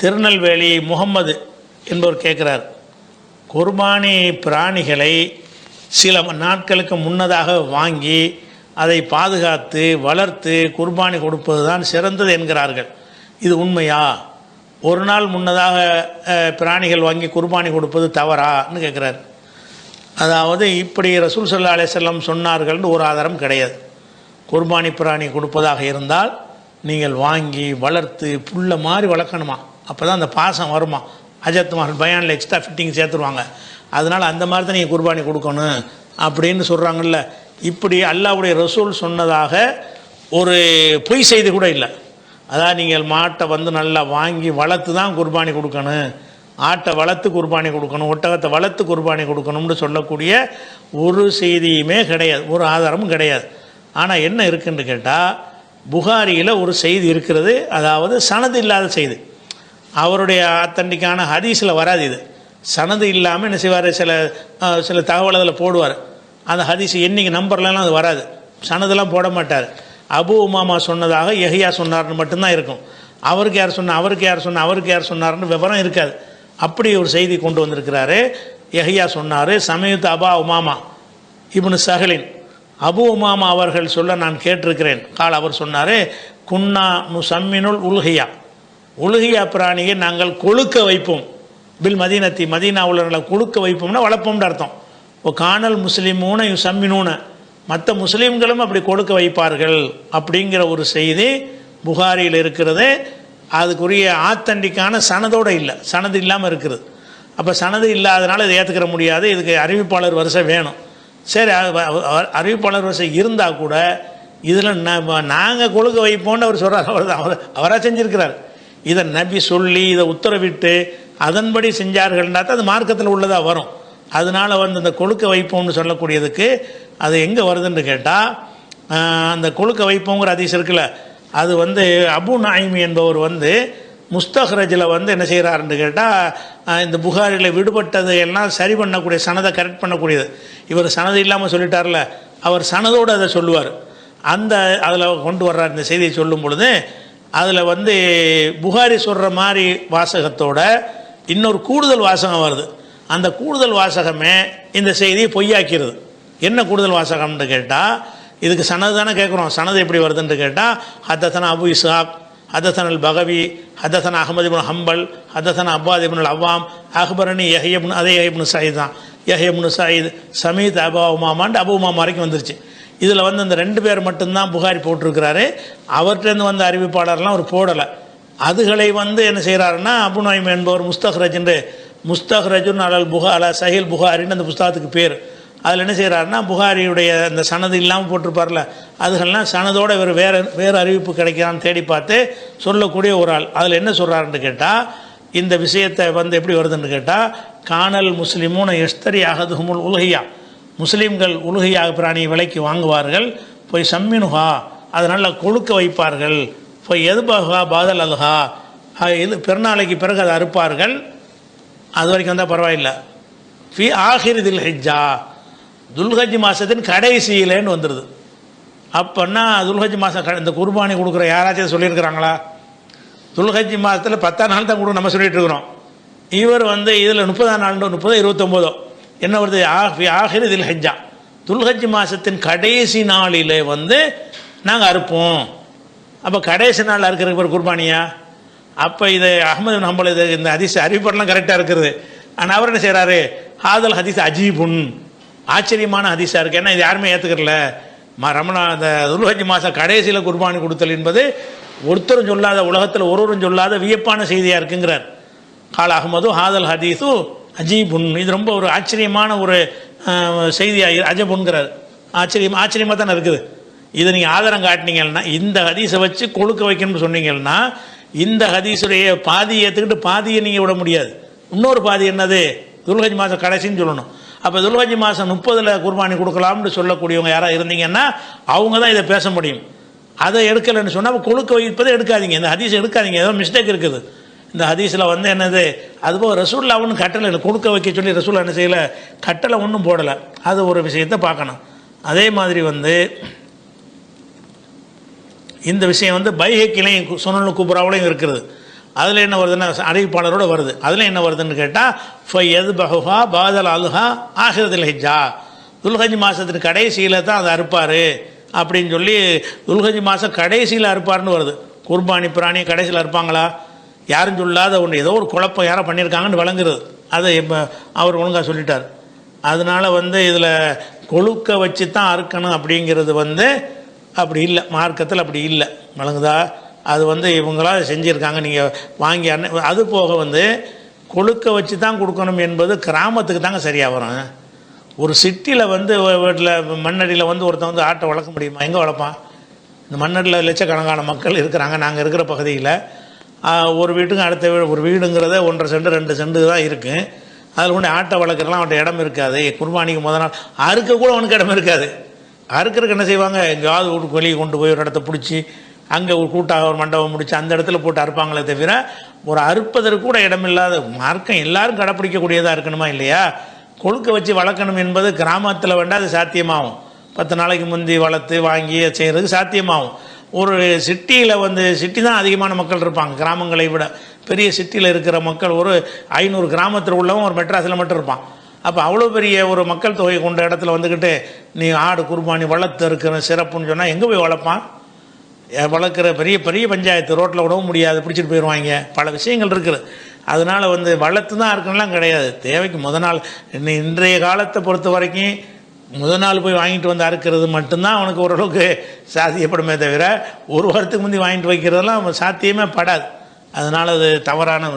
திருநெல்வேலி முகம்மது என்பவர் கேட்குறார், குர்பானி பிராணிகளை சில நாட்களுக்கு முன்னதாக வாங்கி அதை பாதுகாத்து வளர்த்து குர்பானி கொடுப்பது தான் சிறந்தது என்கிறார்கள். இது உண்மையா? ஒரு நாள் முன்னதாக பிராணிகள் வாங்கி குர்பானி கொடுப்பது தவறான்னு கேட்குறாரு. அதாவது இப்படி ரசூல் ஸல்லல்லாஹு அலைஹி வஸல்லம் சொன்னார்கள்னு ஒரு ஆதாரம் கிடையாது. குர்பானி பிராணி கொடுப்பதாக இருந்தால் நீங்கள் வாங்கி வளர்த்து புல்ல மாதிரி வளர்க்கணுமா, அப்போ தான் அந்த பாசம் வருமா. அஜத்துமார் பயானில் எக்ஸ்ட்ரா ஃபிட்டிங் சேர்த்துருவாங்க. அதனால் அந்த மாதிரி தான் நீங்கள் குர்பானி கொடுக்கணும் அப்படின்னு சொல்கிறாங்கல்ல. இப்படி அல்லாஹ்வுடைய ரசூல் சொன்னதாக ஒரு பொய் செய்தி கூட இல்லை. அதாவது நீங்கள் மாட்டை வந்து நல்லா வாங்கி வளர்த்து தான் குர்பானி கொடுக்கணும், ஆட்டை வளர்த்து குர்பானி கொடுக்கணும், ஒட்டகத்தை வளர்த்து குர்பானி கொடுக்கணும்னு சொல்லக்கூடிய ஒரு செய்தியுமே கிடையாது, ஒரு ஆதாரமும் கிடையாது. ஆனால் என்ன இருக்குன்னு கேட்டால், புகாரியில் ஒரு செய்தி இருக்கிறது. அதாவது சனது இல்லாத செய்தி, அவருடைய ஆத்தண்டிக்கான ஹதீஸில் வராது. இது சனது இல்லாமல் என்ன செய்வார், சில தகவல் அதில் போடுவார். அந்த ஹதீஸ் எண்ணிக்கை நம்பர்லாம் அது வராது, சனதெல்லாம் போட மாட்டார். அபு உமாமா சொன்னதாக யஹ்யா சொன்னார்னு மட்டும்தான் இருக்கும். அவருக்கு யார் சொன்னார், அவருக்கு யார் சொன்னார், அவருக்கு யார் சொன்னார்னு விவரம் இருக்காது. அப்படி ஒரு செய்தி கொண்டு வந்திருக்கிறாரு. யஹ்யா சொன்னார், சமயத்து அபா உமாமா இப்னு சஹலின், அபு உமாமா அவர்கள் சொல்ல நான் கேட்டிருக்கிறேன். கால் அவர் சொன்னார், குன்னா நுசம்மினுல் உல்ஹியா, உல்ஹியா பிராணியை நாங்கள் கொழுக்க வைப்போம். பில் மதீனத்தி, மதீனா உள்ளவர்களை கொழுக்க வைப்போம்னா வளர்ப்போம்னு அர்த்தம். ஓ கானல் முஸ்லிமூன யுசம்மினூன, மற்ற முஸ்லீம்களும் அப்படி கொடுக்க வைப்பார்கள் அப்படிங்கிற ஒரு செய்தி புகாரியில் இருக்கிறது. அதுக்குரிய ஆத்தண்டிக்கான சனதோடு இல்லை, சனது இல்லாமல் இருக்குது. அப்போ சனது இல்லாதனால இதை ஏற்றுக்கிற முடியாது, இதுக்கு அறிவிப்பாளர் வரிசை வேணும். சரி, அறிவிப்பாளர் வரிசை இருந்தால் கூட இதில் நாங்கள் கொழுக்க வைப்போம்னு அவர் சொல்கிறார். அவராக செஞ்சுருக்கிறார். இதை நபி சொல்லி இதை உத்தரவிட்டு அதன்படி செஞ்சார்கள்னா தான் அது மார்க்கத்தில் உள்ளதாக வரும். அதனால் வந்து இந்த கொழுக்க வைப்போம்னு சொல்லக்கூடியதுக்கு அது எங்கே வருதுன்னு கேட்டால், அந்த கொழுக்க வைப்போங்கிற ஹதீஸ் இருக்குல்ல, அது வந்து அபு நாயிமி என்பவர் வந்து முஸ்தஹ்ரஜில் வந்து என்ன செய்கிறாருன்னு கேட்டால், இந்த புகாரில் விடுபட்டது எல்லாம் சரி பண்ணக்கூடிய சனதை கரெக்ட் பண்ணக்கூடியது. இவர் சனது இல்லாமல் சொல்லிட்டார்ல, அவர் சனதோடு அதை சொல்லுவார். அந்த அதில் கொண்டு வர்றார். இந்த செய்தியை சொல்லும் பொழுது அதில் வந்து புகாரி சொல்கிற மாதிரி வாசகத்தோட இன்னொரு கூடுதல் வாசகம் வருது. அந்த கூடுதல் வாசகமே இந்த செய்தியை பொய்யாக்கிறது. என்ன கூடுதல் வாசகம்னு கேட்டால், இதுக்கு சனது தானே கேட்குறோம், சனது எப்படி வருதுன்னு கேட்டால், ஹதசனா அபு இஸ்ஹாக், ஹதசன் அல் பகவி, ஹதசன் அஹமது இப்னு ஹம்பல், ஹதசன் அப்பாத் இப்னு அவ்வாம், அக்பரணி யஹ்யா இப்னு, அதே யஹ்யா இப்னு சயீத் தான், யஹ்யா இப்னு சயீத் சமீத் அபா உமாமான்ட்டு அபு உமாமா வரைக்கும் வந்துருச்சு. இதில் வந்து இந்த 2 பேர் மட்டும்தான் புகாரி போட்டிருக்கிறாரு. அவர்கிட்டருந்து வந்த அறிவிப்பாளர்லாம் அவர் போடலை. அதுகளை வந்து என்ன செய்கிறாருன்னா, அபு நுய்ம் என்பவர் முஸ்தஹ்ரஜுன் அலல் அலா சஹீல் புகாரின்னு அந்த புஸ்தகத்துக்கு பேர். அதில் என்ன செய்கிறாருன்னா, புகாரியுடைய அந்த சனது இல்லாமல் போட்டிருப்பார்ல, அதுகள்லாம் சனதோடு இவர் வேறு அறிவிப்பு கிடைக்கிறான்னு தேடி பார்த்து சொல்லக்கூடிய ஒரு ஆள். அதில் என்ன சொல்கிறாருன்னு கேட்டால், இந்த விஷயத்தை வந்து எப்படி வருதுன்னு கேட்டால், கானல் முஸ்லிமூன எஸ்தரி அகதுஹுமுல் உல்ஹியா, முஸ்லீம்கள் உலுஹியா பிராணியை விலைக்கு வாங்குவார்கள், போய் சம்மினுஹா அதனால் கொழுக்க வைப்பார்கள், போய் எதுபஹா பாதல் அல்ஹா, இது பெருநாளைக்கு பிறகு அதை அறுப்பார்கள். அது வரைக்கும் வந்தால் பரவாயில்லை. ஃபி ஆஹிர் தில் ஹிஜ்ஜா, துல்ஹஜ் மாதத்தின் கடைசியிலேன்னு வந்துடுது. அப்போன்னா துல்ஹஜ் மாதம் இந்த குர்பானி கொடுக்குற யாராச்சும் சொல்லியிருக்கிறாங்களா? துல்ஹஜ் மாதத்தில் 10ஆம் நாள் தான் கொடுக்க நம்ம சொல்லிகிட்டு இருக்கிறோம். இவர் வந்து இதில் 30ஆம் நாள் 30 29 என்ன வருது, ஆஹிர் தில் ஹிஜ்ஜா, துல்ஹஜ் மாதத்தின் கடைசி நாளிலே வந்து நாங்கள் அறுப்போம். அப்போ கடைசி நாள் அறுக்கிறதுக்கு பேர் குர்பானியா? அப்போ இது அஹ்மது பின் ஹம்பல் இது இந்த ஹதீஸ் அறிவிப்பெல்லாம் கரெக்டாக இருக்குது. ஆனால் அவர் என்ன செய்கிறாரு, ஹாதல் ஹதீஸ் அஜீபுன், ஆச்சரியமான ஹதீஸாக இருக்குது. ஏன்னா இது யாருமே ஏற்றுக்கிறல. ரமணா அந்த துல்ஹஜ் மாதம் கடைசியில் குர்பானி கொடுத்தல் என்பது ஒருத்தரும் சொல்லாத, உலகத்தில் ஒருவரும் சொல்லாத வியப்பான செய்தியாக இருக்குங்கிறார். கால் அஹ்மது ஹாதல் ஹதீஸு அஜீபுன், இது ரொம்ப ஒரு ஆச்சரியமான ஒரு செய்தியாக அஜபுன்கிறார். ஆச்சரியமாக தானே இருக்குது. இதை நீங்கள் ஆதாரம் காட்டினீங்கன்னா, இந்த ஹதீஸை வச்சு கொழுக்க வைக்கணும்னு சொன்னீங்கன்னா, இந்த ஹதீஸுடைய பாதியை ஏற்றுக்கிட்டு பாதியை நீங்கள் விட முடியாது. இன்னொரு பாதி என்னது, துல்ஹஜ் மாதம் கடைசின்னு சொல்லணும். அப்போ துல்ஹஜ் மாதம் 30 குர்பானி கொடுக்கலாம்னு சொல்லக்கூடியவங்க யாராவது இருந்தீங்கன்னா அவங்க தான் இதை பேச முடியும். அதை எடுக்கலைன்னு சொன்னால் கொழுக்க வைப்பதை எடுக்காதீங்க, இந்த ஹதீஸை எடுக்காதீங்க, ஏதோ மிஸ்டேக் இருக்குது இந்த ஹதீஸில் வந்து என்னது. அதுபோல் ரசூல்லா ஒன்றும் கட்டளை கொடுக்க வைக்க சொல்லி ரசூல்லா என்ன செய்யலை, கட்டளை ஒன்றும் போடலை. அது ஒரு விஷயத்தை பார்க்கணும். அதே மாதிரி வந்து இந்த விஷயம் வந்து பைஹக்கிலையும் சுனனுல் குப்ராவிலையும் இருக்கிறது. அதில் என்ன வருதுன்னா அறிவிப்பாளரோடு வருது. அதில் என்ன வருதுன்னு கேட்டால் ஃபயது பஹுஹா பாதல் அல்ஹா ஆஹிரத்தில் ஹிஜ்ஜா, துல்ஹஜ் மாதத்துக்கு கடைசியில் தான் அதை அறுப்பார் அப்படின்னு சொல்லி துல்ஹஜ் மாதம் கடைசியில் அறுப்பார்னு வருது. குர்பானி பிராணி கடைசியில் அறுப்பாங்களா? யாரும் சொல்லாத ஒன்று, ஏதோ ஒரு குழப்பம் யாரோ பண்ணியிருக்காங்கன்னு விளங்குறது. அதை இப்போ அவர் ஒழுங்காக சொல்லிட்டார். அதனால் இதில் கொழுக்க வச்சு தான் அறுக்கணும் அப்படிங்கிறது அப்படி இல்லை, மார்க்கத்தில் அப்படி இல்லை, விளங்குதா? அது இவங்களா செஞ்சுருக்காங்க. நீங்கள் வாங்கி அது போக கொழுக்க வச்சு தான் கொடுக்கணும் என்பது கிராமத்துக்கு தாங்க சரியாக வரும். ஒரு சிட்டியில் வீட்டில் மண்ணடியில் ஒருத்தன் ஆட்டை வளர்க்க முடியுமா? எங்கே வளர்ப்பான்? இந்த மண்ணடியில் லட்சக்கணக்கான மக்கள் இருக்கிறாங்க. நாங்கள் இருக்கிற பகுதியில் ஒரு வீட்டுக்கும் அடுத்த வீடு, ஒரு வீடுங்கிறத 1.5 சென்ட் 2 சென்ட் தான் இருக்குது. அதில் கொண்டு ஆட்டை வளர்க்குறலாம் அவன்கிட்ட இடம் இருக்காது. குர்பானிக்கு முதல் நாள் அறுக்க கூட அவனுக்கு இடம் இருக்காது. அறுக்கிறதுக்கு என்ன செய்வாங்க? எங்கேயாவது வீட்டுக்கு வெளியே கொண்டு போய் ஒரு இடத்த பிடிச்சி அங்கே ஒரு கூட்டாக ஒரு மண்டபம் முடிச்சு அந்த இடத்துல போட்டு அறுப்பாங்களே தவிர ஒரு அறுப்பதற்கு கூட இடமில்லாத மார்க்கம் எல்லாரும் கடைப்பிடிக்கக்கூடியதாக இருக்கணுமா இல்லையா? கொழுக்க வச்சு வளர்க்கணும் என்பது கிராமத்தில் வேண்டாம், அது சாத்தியமாகும். 10 நாளைக்கு முந்தி வளர்த்து வாங்கி செய்கிறதுக்கு சாத்தியமாகும். ஒரு சிட்டியில் சிட்டி தான் அதிகமான மக்கள் இருப்பாங்க, கிராமங்களை விட. பெரிய சிட்டியில் இருக்கிற மக்கள் ஒரு 500 கிராமத்தில் உள்ளவன் ஒரு மெட்ராஸில் மட்டும் இருப்பான். அப்போ அவ்வளோ பெரிய ஒரு மக்கள் தொகை கொண்ட இடத்துல நீ ஆடு குர்பானி வளர்த்து இருக்கிற சிறப்புன்னு சொன்னால் எங்கே போய் வளர்ப்பான்? வளர்க்குற பெரிய பெரிய பஞ்சாயத்து ரோட்டில் விடவும் முடியாது, பிடிச்சிட்டு போயிடுவாங்க. பல விஷயங்கள் இருக்குது. அதனால் வளர்த்து தான் இருக்குன்னெலாம் கிடையாது. தேவைக்கு நாள் இன்றைய காலத்தை பொறுத்த வரைக்கும் நாள் போய் வாங்கிட்டு அறுக்கிறது மட்டும்தான் அவனுக்கு ஓரளவுக்கு சாத்தியப்படுமே தவிர ஒரு வாரத்துக்கு முந்தி வாங்கிட்டு வைக்கிறதெல்லாம் சாத்தியமே படாது. அதனால் அது தவறான